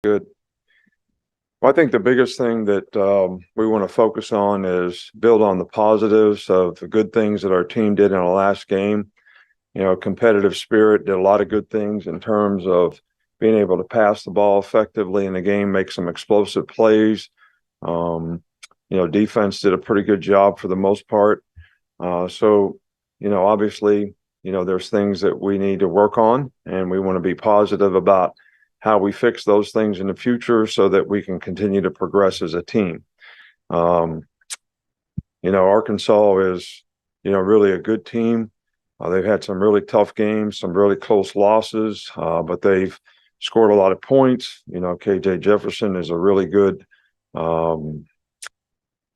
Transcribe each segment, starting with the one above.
Good. Well, I think the biggest thing that we want to focus on is build on the positives of the good things that our team did in the last game. Competitive spirit, did a lot of good things in terms of being able to pass the ball effectively in the game, make some explosive plays. Defense did a pretty good job for the most part. Obviously, there's things that we need to work on, and we want to be positive about how we fix those things in the future so that we can continue to progress as a team. Arkansas is, really a good team. They've had some really tough games, some really close losses, but they've scored a lot of points. KJ Jefferson is a really good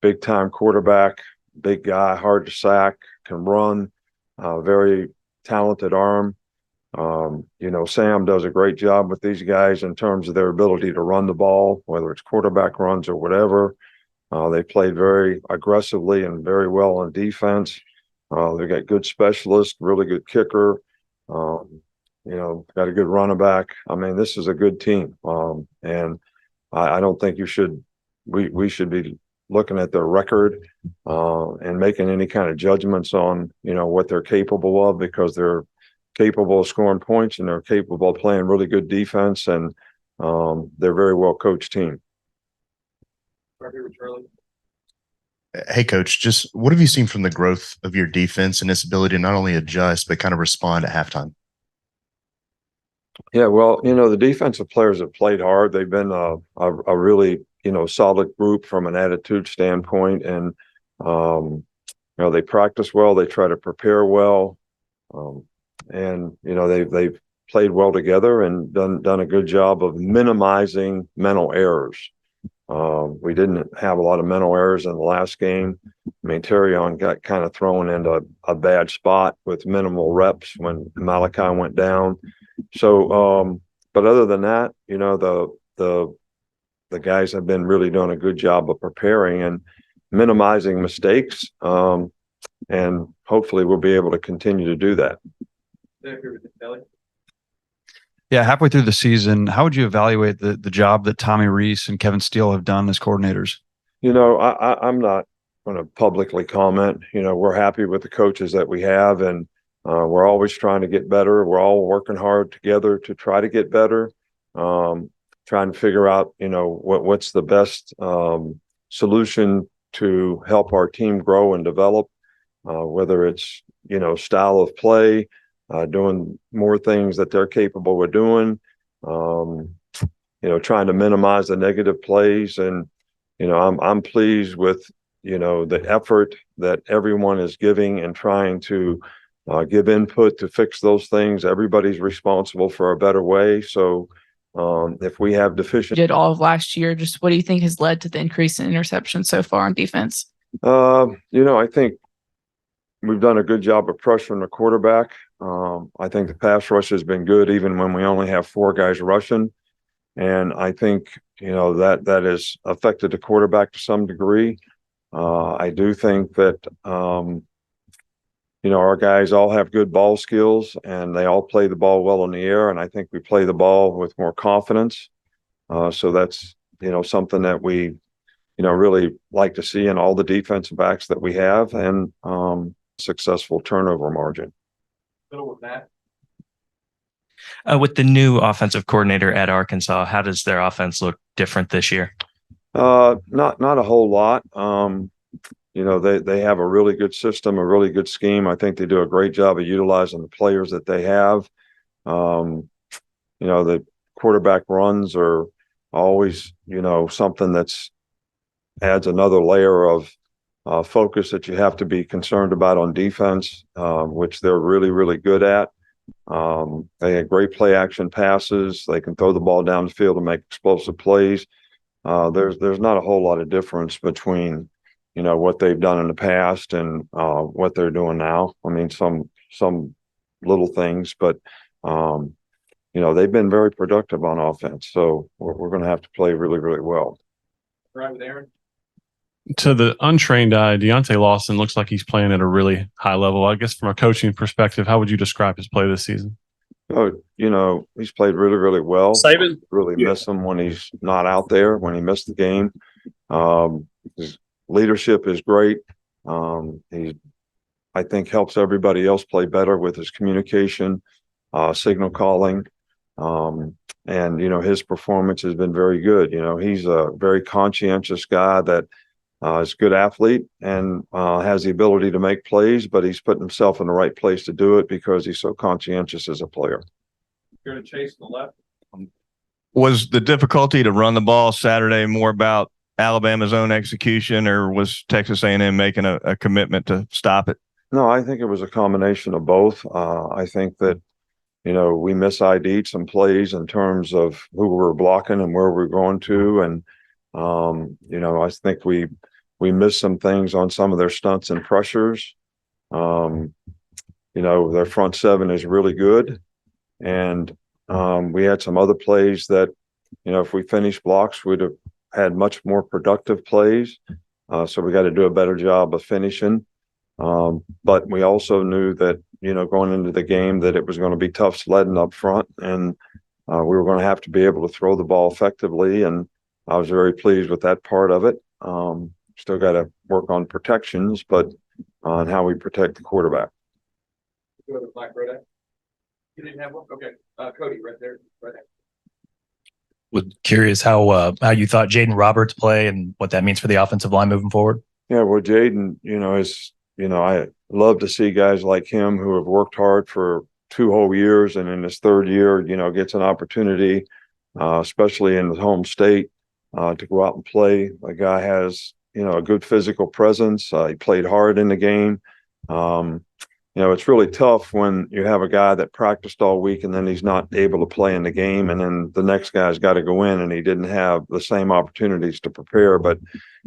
big-time quarterback, big guy, hard to sack, can run, very talented arm. Sam does a great job with these guys in terms of their ability to run the ball, whether it's quarterback runs or whatever. They played very aggressively and very well on defense. They got good specialists, really good kicker. Got a good running back. I mean, this is a good team. And I don't think we should be looking at their record and making any kind of judgments on, what they're capable of, because they're capable of scoring points and they're capable of playing really good defense, and they're a very well coached team. Hey, Coach, just what have you seen from the growth of your defense and its ability to not only adjust, but kind of respond at halftime? Yeah, well, the defensive players have played hard. They've been a really, solid group from an attitude standpoint. And, they practice well. They try to prepare well. And they've played well together and done a good job of minimizing mental errors. We didn't have a lot of mental errors in the last game. I mean, Terrion got kind of thrown into a bad spot with minimal reps when Malachi went down. So, but other than that, the guys have been really doing a good job of preparing and minimizing mistakes. And hopefully we'll be able to continue to do that. Yeah, halfway through the season, how would you evaluate the job that Tommy Rees and Kevin Steele have done as coordinators? I'm not going to publicly comment. We're happy with the coaches that we have, and we're always trying to get better. We're all working hard together to try to get better, trying to figure out, what's the best solution to help our team grow and develop, whether it's, style of play, doing more things that they're capable of doing, trying to minimize the negative plays. And, I'm pleased with, the effort that everyone is giving and trying to give input to fix those things. Everybody's responsible for a better way. So if we have deficient, did all of last year, just what do you think has led to the increase in interceptions so far on defense? I think we've done a good job of pressuring the quarterback. I think the pass rush has been good, even when we only have 4 guys rushing. And I think, that has affected the quarterback to some degree. I do think that, our guys all have good ball skills and they all play the ball well in the air. And I think we play the ball with more confidence. So that's, something that we, really like to see in all the defensive backs that we have, and successful turnover margin. With the new offensive coordinator at Arkansas, how does their offense look different this year? Not a whole lot. They have a really good system, a really good scheme. I think they do a great job of utilizing the players that they have. The quarterback runs are always, something that's adds another layer of focus that you have to be concerned about on defense, which they're really, really good at. They have great play action passes. They can throw the ball down the field and make explosive plays. There's not a whole lot of difference between, what they've done in the past and what they're doing now. I mean, some little things, but they've been very productive on offense. So we're going to have to play really, really well. Right with Aaron. To the untrained eye, Deontay Lawson looks like he's playing at a really high level. I guess from a coaching perspective, how would you describe his play this season? Oh, he's played really, really well. Saban? Really miss him when he's not out there, when he missed the game. His leadership is great. He, I think, helps everybody else play better with his communication, signal calling. And, his performance has been very good. He's a very conscientious guy that is a good athlete and has the ability to make plays, but he's putting himself in the right place to do it because he's so conscientious as a player. Going to chase the left. Was the difficulty to run the ball Saturday more about Alabama's own execution, or was Texas A&M making a commitment to stop it? No, I think it was a combination of both. I think that, we mis-ID'd some plays in terms of who we were blocking and where we we're going to. And, I think we missed some things on some of their stunts and pressures. Their front seven is really good. And we had some other plays that, if we finished blocks, we'd have had much more productive plays. So we got to do a better job of finishing. But we also knew that, going into the game that it was going to be tough sledding up front, and we were going to have to be able to throw the ball effectively. And I was very pleased with that part of it. Still got to work on protections, but on how we protect the quarterback. Go to the black right. You didn't have one? Okay. Cody, right there. Right there. Was curious how you thought Jaden Roberts play and what that means for the offensive line moving forward. Yeah, well, Jaden, I love to see guys like him who have worked hard for 2 whole years, and in his 3rd year, gets an opportunity, especially in his home state, to go out and play. The guy has, a good physical presence. He played hard in the game. It's really tough when you have a guy that practiced all week and then he's not able to play in the game, and then the next guy's got to go in and he didn't have the same opportunities to prepare. But,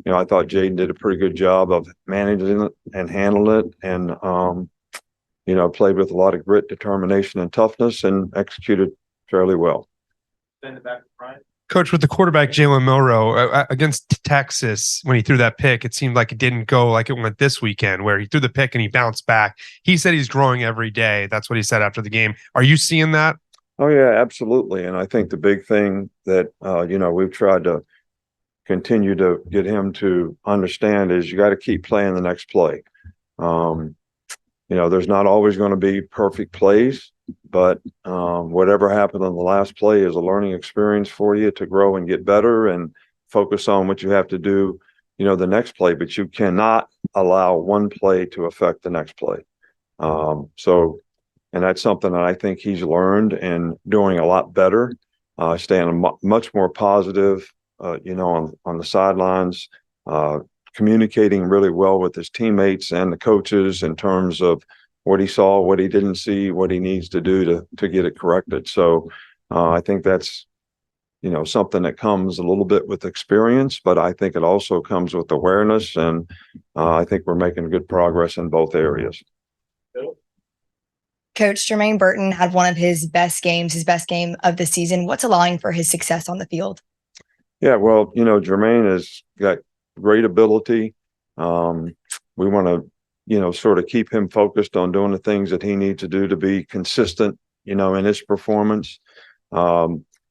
I thought Jaden did a pretty good job of managing it and handling it, and, played with a lot of grit, determination, and toughness, and executed fairly well. Send it back to Brian. Coach, with the quarterback Jalen Milroe against Texas, when he threw that pick, it seemed like it didn't go like it went this weekend, where he threw the pick and he bounced back. He said he's growing every day. That's what he said after the game. Are you seeing that? Oh, yeah, absolutely. And I think the big thing that, we've tried to continue to get him to understand is you got to keep playing the next play. There's not always going to be perfect plays, but whatever happened on the last play is a learning experience for you to grow and get better and focus on what you have to do, the next play. But you cannot allow one play to affect the next play. And that's something that I think he's learned and doing a lot better, staying much more positive, on the sidelines, communicating really well with his teammates and the coaches in terms of what he saw, what he didn't see, what he needs to do to get it corrected. So I think that's, something that comes a little bit with experience, but I think it also comes with awareness. And I think we're making good progress in both areas. Coach Jermaine Burton had one of his best game of the season. What's allowing for his success on the field? Yeah, well, Jermaine has got great ability. We want to, sort of keep him focused on doing the things that he needs to do to be consistent, in his performance.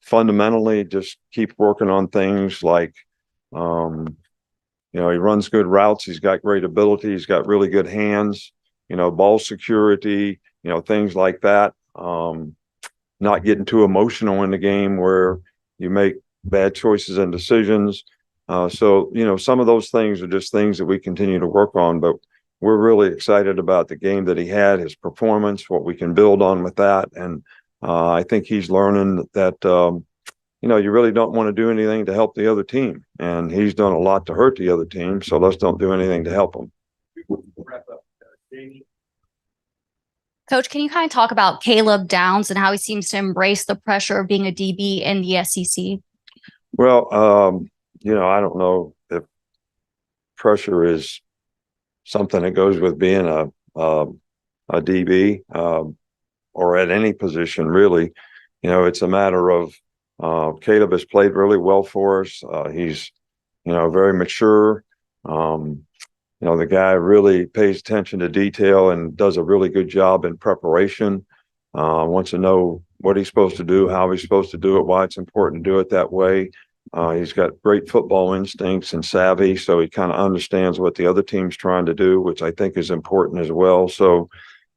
Fundamentally, just keep working on things like, he runs good routes. He's got great ability. He's got really good hands, ball security, things like that. Not getting too emotional in the game where you make bad choices and decisions. So, some of those things are just things that we continue to work on, but we're really excited about the game that he had, his performance, what we can build on with that. And I think he's learning that, you really don't want to do anything to help the other team. And he's done a lot to hurt the other team. So let's don't do anything to help him. Wrap up. Jamie. Coach, can you kind of talk about Caleb Downs and how he seems to embrace the pressure of being a DB in the SEC? Well, I don't know if pressure is something that goes with being a DB or at any position, really. It's a matter of Caleb has played really well for us. He's, very mature. The guy really pays attention to detail and does a really good job in preparation. wants to know what he's supposed to do, how he's supposed to do it, why it's important to do it that way. He's got great football instincts and savvy, so he kind of understands what the other team's trying to do, which I think is important as well. So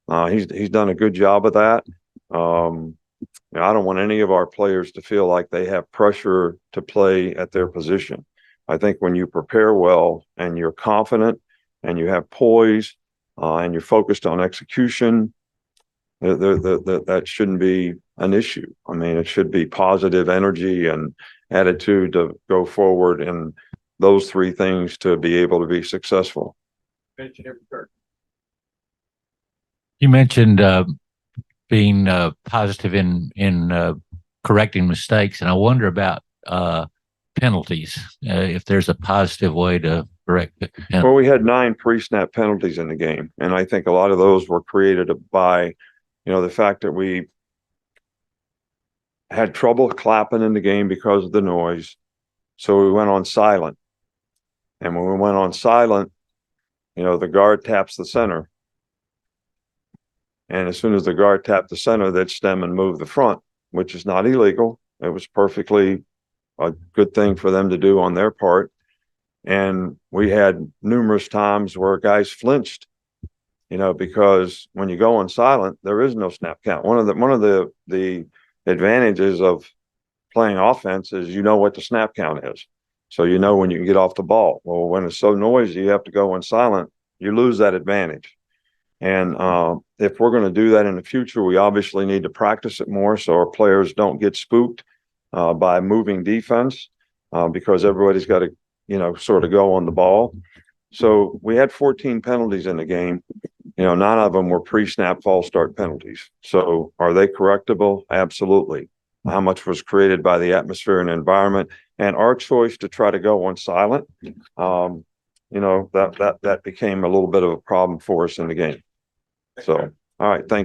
he's done a good job of that. I don't want any of our players to feel like they have pressure to play at their position. I think when you prepare well and you're confident and you have poise and you're focused on execution, that shouldn't be an issue. I mean, it should be positive energy and attitude to go forward, and those three things to be able to be successful. You mentioned being positive in correcting mistakes, and I wonder about penalties. If there's a positive way to correct it. Well, we had 9 pre-snap penalties in the game, and I think a lot of those were created by, the fact that we had trouble clapping in the game because of the noise, so we went on silent. And when we went on silent, the guard taps the center. And as soon as the guard tapped the center, they'd stem and move the front, which is not illegal. It was perfectly a good thing for them to do on their part. And we had numerous times where guys flinched, because when you go on silent, there is no snap count. One of the advantages of playing offense is what the snap count is. So when you can get off the ball. Well, when it's so noisy, you have to go on silent, you lose that advantage. And if we're going to do that in the future, we obviously need to practice it more so our players don't get spooked by moving defense because everybody's got to, sort of go on the ball. So we had 14 penalties in the game. 9 of them were pre-snap false start penalties. So are they correctable? Absolutely. How much was created by the atmosphere and environment, and our choice to try to go on silent, that became a little bit of a problem for us in the game. So, all right, thank you.